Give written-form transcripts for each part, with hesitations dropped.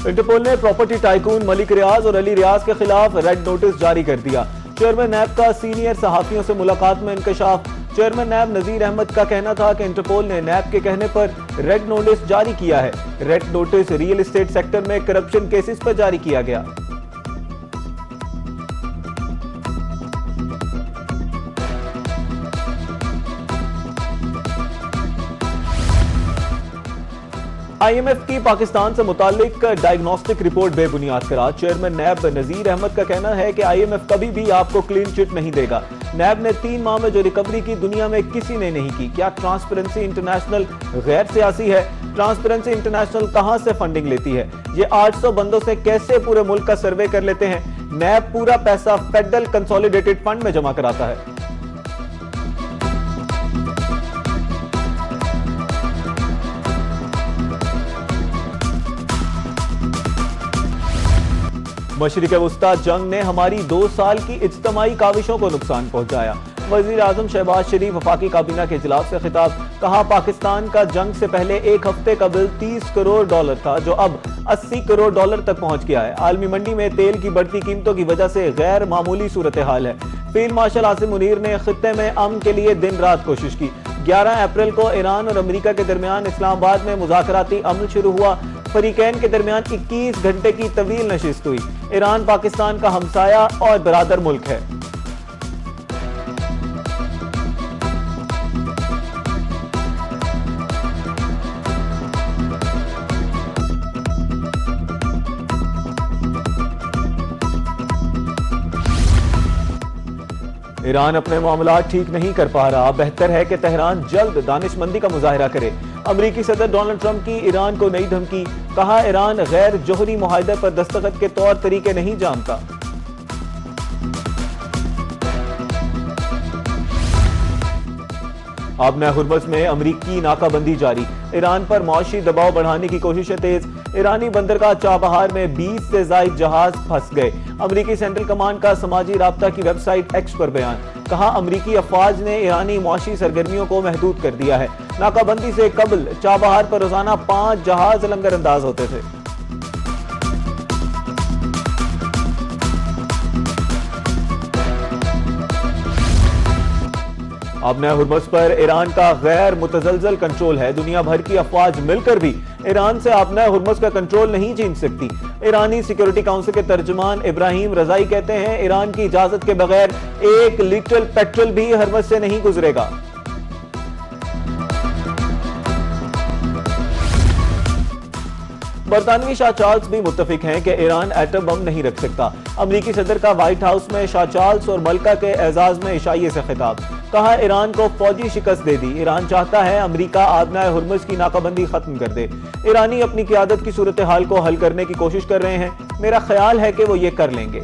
Interpole ने property tycoon Malik रियाज और अली रियाज के खिलाफ रेड नोटिस जारी कर दिया। चेयरमैन नैब का सीनियर सहाफियों से मुलाकात में इंकशाफ। चेयरमैन नैब नजीर अहमद का कहना था कि इंटरपोल ने नैब के कहने पर रेड नोटिस जारी किया है। Red notice real estate sector में करप्शन केसेस पर जारी किया गया। IMF की पाकिस्तान से मुतालिक डायग्नोस्टिक रिपोर्ट बेबुनियाद करार। चेयरमैन नैब नजीर अहमद का कहना है कि IMF कभी भी आपको क्लीन चिट नहीं देगा। नैब ने 3 माह में जो रिकवरी की दुनिया में किसी ने नहीं की। क्या ट्रांसपेरेंसी इंटरनेशनल गैर सियासी है? ट्रांसपेरेंसी इंटरनेशनल कहां से फंडिंग लेती है? ये 800 बंदों से कैसे पूरे मुल्क का सर्वे कर लेते हैं? नैब पूरा पैसा फेडरल कंसोलिडेटेड फंड में जमा कराता है। मशरिक़ वुस्ता जंग ने हमारी 2 साल की इज्तिमाई काविशों को नुकसान पहुंचाया। वज़ीर आज़म शहबाज शरीफ वफाकी काबीना के इजलास से खिताब। कहा, पाकिस्तान का जंग से पहले 1 हफ्ते का बिल $30 करोड़ था, जो अब $80 करोड़ तक पहुंच गया है। आलमी मंडी में तेल की बढ़ती कीमतों की वजह से गैर मामूली सूरत हाल है। फील्ड मार्शल आसिम मुनीर ने खित्ते में अमन के लिए दिन रात कोशिश की। 11 अप्रैल को ईरान और अमेरिका के दरमियान इस्लामाबाद में मुज़ाकराती अमल शुरू हुआ। फरीकैन के दरमियान 21 घंटे की तवील नशिस्त हुई। ईरान पाकिस्तान का हमसाया और बरादर मुल्क है। ईरान अपने मामला ठीक नहीं कर पा रहा। बेहतर है कि तेहरान जल्द दानिशमंदी का मुजाहिरा करे। अमरीकी सदर डोनाल्ड ट्रंप की ईरान को नई धमकी। कहा, ईरान गैर जोहरी मुआहदे पर दस्तखत के तौर तरीके नहीं जानता। अब हुर्मुज़ में अमरीकी नाकाबंदी जारी। ईरान पर मौशी दबाव बढ़ाने की कोशिशें तेज। ईरानी बंदरगाह चाबहार में 20 से ज्यादा जहाज फंस गए। अमरीकी सेंट्रल कमांड का समाजी राब्ता की वेबसाइट एक्स पर बयान। कहा, अमरीकी अफवाज ने ईरानी मौशी सरगर्मियों को महदूद कर दिया है। नाकाबंदी से कबल चाबहार पर रोजाना 5 जहाज लंगर अंदाज होते थे। अब हुर्मुज़ पर ईरान का गैर मुतज़लज़ल कंट्रोल है। दुनिया भर की अफवाज मिलकर भी ईरान से अब हुर्मुज़ का कंट्रोल नहीं छीन सकती। ईरानी सिक्योरिटी काउंसिल के तर्जुमान इब्राहिम रजाई कहते हैं, ईरान की इजाजत के बगैर 1 लीटर पेट्रोल भी हर्मुज़ से नहीं गुजरेगा। बरतानवी शाह चार्ल्स भी मुत्तफिक हैं कि ईरान एटम बम नहीं रख सकता। अमरीकी सदर का व्हाइट हाउस में शाह चार्ल्स और मलका के एजाज में इशाइये से खिताब। कहा, ईरान को फौजी शिकस्त दे दी। ईरान चाहता है अमरीका आबनाए हुर्मुज़ की नाकाबंदी खत्म कर दे। ईरानी अपनी क़ियादत की सूरत हाल को हल करने की कोशिश कर रहे हैं। मेरा ख्याल है कि वो ये कर लेंगे।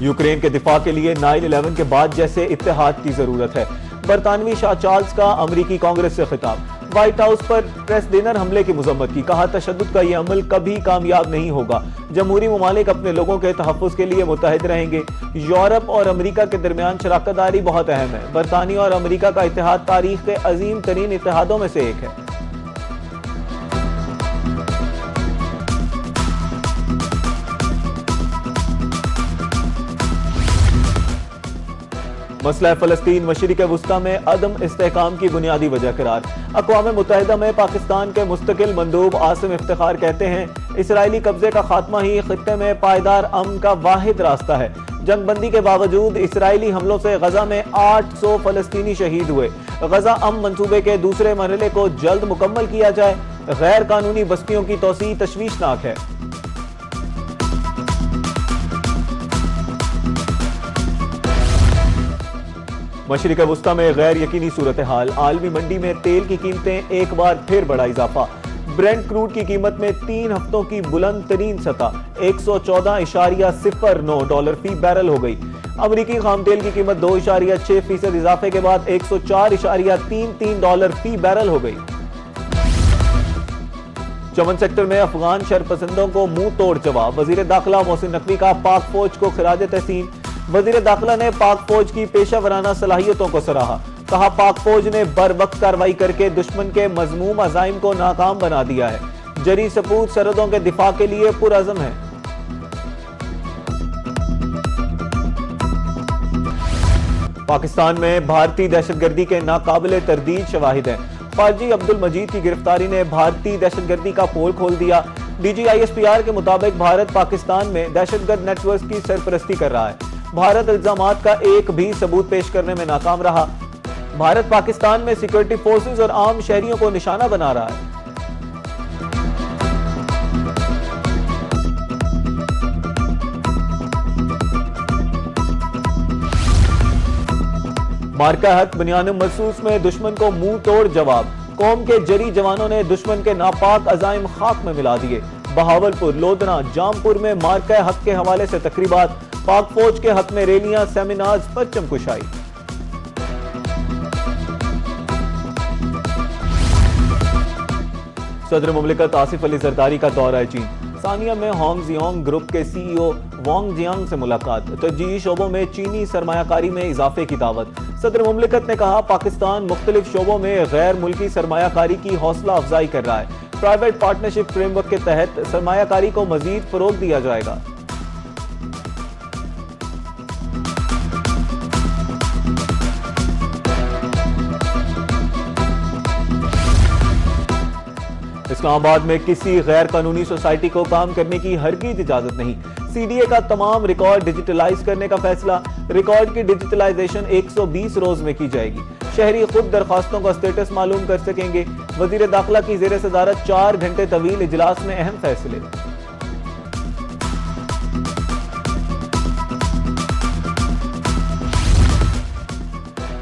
यूक्रेन के दिफा के लिए 9/11 के बाद जैसे इत्तेहाद की जरूरत है। बरतानवी शाह चार्ल्स का अमरीकी कांग्रेस से खिताब। व्हाइट हाउस पर प्रेस डिनर हमले की मजम्मत की। कहा, तशद्दुद का यह अमल कभी कामयाब नहीं होगा। जमहूरी ममालिक अपने लोगों के तहफ़्फ़ुज़ के लिए मुत्तहिद रहेंगे। यूरोप और अमरीका के दरमियान शराकतदारी बहुत अहम है। बरतानिया और अमरीका का इत्तेहाद तारीख के अजीम तरीन इत्तेहादों में से एक है। मसला फ़लस्तीन मशरिक़ वुस्ता में अदम इस्तेहकाम की बुनियादी वजह करार। अक़वाम मुत्तहिदा में पाकिस्तान के मुस्तकिल मंदूब आसिम इफ्तिखार कहते हैं, इसराइली कब्जे का खात्मा ही खित्ते में पायदार अमन का वाहिद रास्ता है। जंगबंदी के बावजूद इसराइली हमलों से गजा में 800 फ़लस्तीनी शहीद हुए। गजा अमन मंसूबे के दूसरे मरहले को जल्द मुकम्मल किया जाए। गैर कानूनी बस्तियों की तोसी तशवीशनाक है। मशरिक़ वुस्ता में गैर यकीनी सूरत हाल। आलमी मंडी में तेल की कीमतें एक बार फिर बड़ा इजाफा। ब्रेंट क्रूड की कीमत में 3 हफ्तों की बुलंद तरीन सतह $114.09 फी बैरल हो गई। अमरीकी खाम तेल की कीमत 2.6% इजाफे के बाद $104.33 फी बैरल हो गई। चमन सेक्टर में अफगान शरपसंदों को मुंह तोड़ जवाब। वजीर दाखिला मोहसिन नकवी का पाक फौज को खिराज तहसीन। वजीर दाखिला ने पाक फौज की पेशा वराना सलाहियतों को सराहा। कहा पाक फौज ने बर वक्त कार्रवाई करके दुश्मन के मजमूम अज़ाइम को नाकाम बना दिया है। जरी सपूत सरहदों के दिफा के लिए पुरअज़म है। पाकिस्तान में भारतीय दहशतगर्दी के नाकाबिले तरदीद शवाहिद हैं। खारजी अब्दुल मजीद की गिरफ्तारी ने भारतीय दहशतगर्दी का पोल खोल दिया। DGISPR के मुताबिक भारत पाकिस्तान में दहशतगर्द नेटवर्क की सरपरस्ती कर रहा है। भारत इल्जामात का एक भी सबूत पेश करने में नाकाम रहा। भारत पाकिस्तान में सिक्योरिटी फोर्सेस और आम शहरियों को निशाना बना रहा है। मार्का हक बनियान मरसूस में दुश्मन को मुंह तोड़ जवाब। कौम के जरी जवानों ने दुश्मन के नापाक अजाइम खाक में मिला दिए। बहावलपुर, लोधना, जामपुर में मार्का हक के हवाले से तकरीबात। पाक फौज के हक में रैलियां, सेमिनार्स, परचम कुशाई। सदर मुमलिकत आसिफ अली जरदारी का दौरा है चीन। सानिया में होंगजियांग ग्रुप के CEO वांग जियांग से मुलाकात। तरजीही शोबों में चीनी सरमायाकारी में इजाफे की दावत। सदर मुमलिकत ने कहा पाकिस्तान मुख्तलिफ शोबों में गैर मुल्की सरमायाकारी की हौसला अफजाई कर रहा है। प्राइवेट पार्टनरशिप फ्रेमवर्क के तहत सरमायाकारी को मजीद फरोग दिया जाएगा। इस्लामाबाद में किसी गैर कानूनी सोसाइटी को काम करने की हरगिज इजाजत नहीं। CDA का तमाम रिकॉर्ड डिजिटलाइज करने का फैसला। रिकॉर्ड की डिजिटलाइजेशन 120 रोज में की जाएगी। शहरी खुद दरखास्तों का स्टेटस मालूम कर सकेंगे। वजीर दाखिला की जेर सदारत 4 घंटे तवील इजलास में अहम फैसले।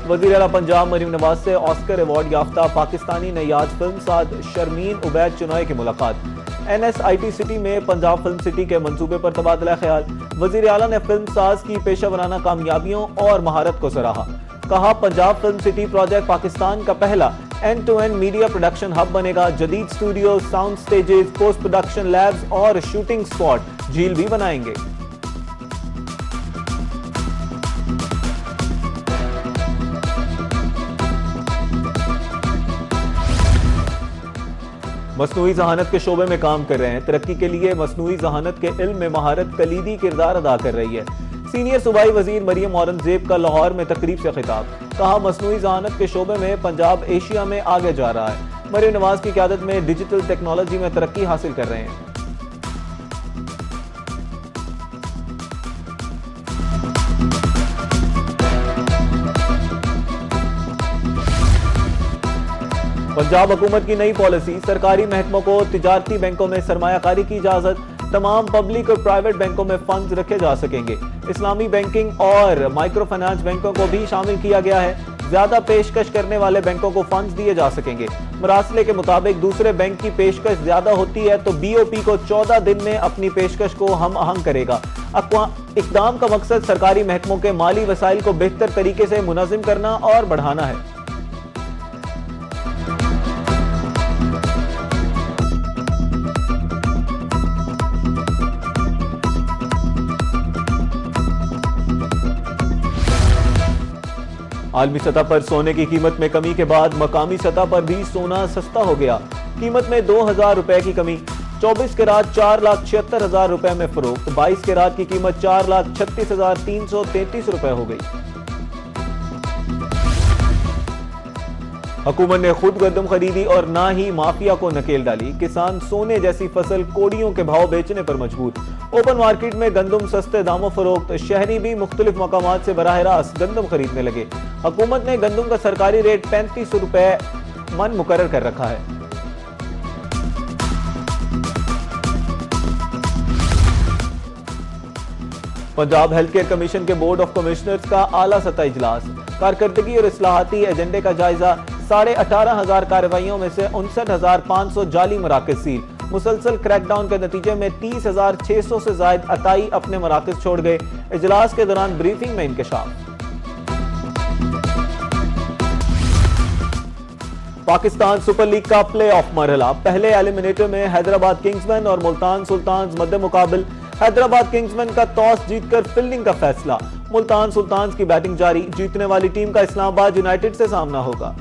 वज़ीर आला पंजाब मरीम नवाज से ऑस्कर अवार्ड याफ्ता पाकिस्तानी नयाज फिल्म साज शर्मीन उबैद चुनॉय की मुलाकात। NSIT सिटी में पंजाब फिल्म सिटी के मंसूबे पर तबादला ख्याल। वज़ीर आला ने फिल्म साज की पेशा वराना कामयाबियों और महारत को सराहा। कहा Punjab film city project Pakistan का पहला एंड-टू-एंड मीडिया प्रोडक्शन हब बनेगा। जदीद studio, sound stages, post production labs और शूटिंग स्पॉट, झील भी बनाएंगे। मसनूई जहानत के शोबे में काम कर रहे हैं। तरक्की के लिए मसनूई जहानत के इल्म में महारत कलीदी किरदार अदा कर रही है। सीनियर सूबाई वजीर मरियम औरंगजेब का लाहौर में तकरीब से खिताब। कहा मसनूई जहानत के शोबे में पंजाब एशिया में आगे जा रहा है। मरियम नवाज की क़यादत में डिजिटल टेक्नोलॉजी में तरक्की हासिल कर रहे हैं। पंजाब हुकूमत की नई पॉलिसी। सरकारी महकमों को तिजारती बैंकों में सरमायाकारी की इजाजत। तमाम पब्लिक और प्राइवेट बैंकों में फंड्स रखे जा सकेंगे। इस्लामी बैंकिंग और माइक्रो फाइनेंस बैंकों को भी शामिल किया गया है। ज्यादा पेशकश करने वाले बैंकों को फंड्स दिए जा सकेंगे। मरासले के मुताबिक दूसरे बैंक की पेशकश ज्यादा होती है तो BOP को 14 दिन में अपनी पेशकश को हम आहंग करेगा। इक़दाम का मकसद सरकारी महकमों के माली वसाइल को बेहतर तरीके से मुनज़्ज़म करना और बढ़ाना है। आलमी सतह पर सोने की कीमत में कमी के बाद मकामी सतह पर भी सोना सस्ता हो गया। कीमत में 2000 रुपए की कमी। 24 कैरात 4,76,000 रुपए में फरोख्त। 22 कैरात की कीमत 4,36,333 रुपए हो गई। हुकूमत ने खुद गंदम खरीदी और ना ही माफिया को नकेल डाली। किसान सोने जैसी फसल कोड़ियों के भाव बेचने पर मजबूर। ओपन मार्केट में गंदम सस्ते दामों फरोख्त। शहरी भी मुख्तलिफ मकामात से बराह रास्त गंदम खरीदने लगे। हुकूमत ने गंदम का सरकारी रेट 35 रुपए मन मुकर्रर कर रखा है। पंजाब हेल्थ केयर कमीशन के बोर्ड ऑफ कमिश्नर्स का आला सतह इजलास। कारकर्दगी और इस्लाहाती एजेंडे का जायजा। 18,500 कार्रवाइयों में से 59,500 जाली मराकज सील। मुसलसल क्रैकडाउन के नतीजे में 30,600 से ज्यादा अताई अपने मराकज छोड़ गए। इजलास के दौरान ब्रीफिंग में इंकशाफ। पाकिस्तान सुपर लीग का प्ले ऑफ मरहला, पहले एलिमिनेटर में हैदराबाद किंग्समैन और मुल्तान सुल्तान्स मध्य मुकाबल। हैदराबाद किंग्समैन का टॉस जीतकर फील्डिंग का फैसला। मुल्तान सुल्तान्स की बैटिंग जारी, जीतने वाली टीम का इस्लामाबाद यूनाइटेड से सामना होगा।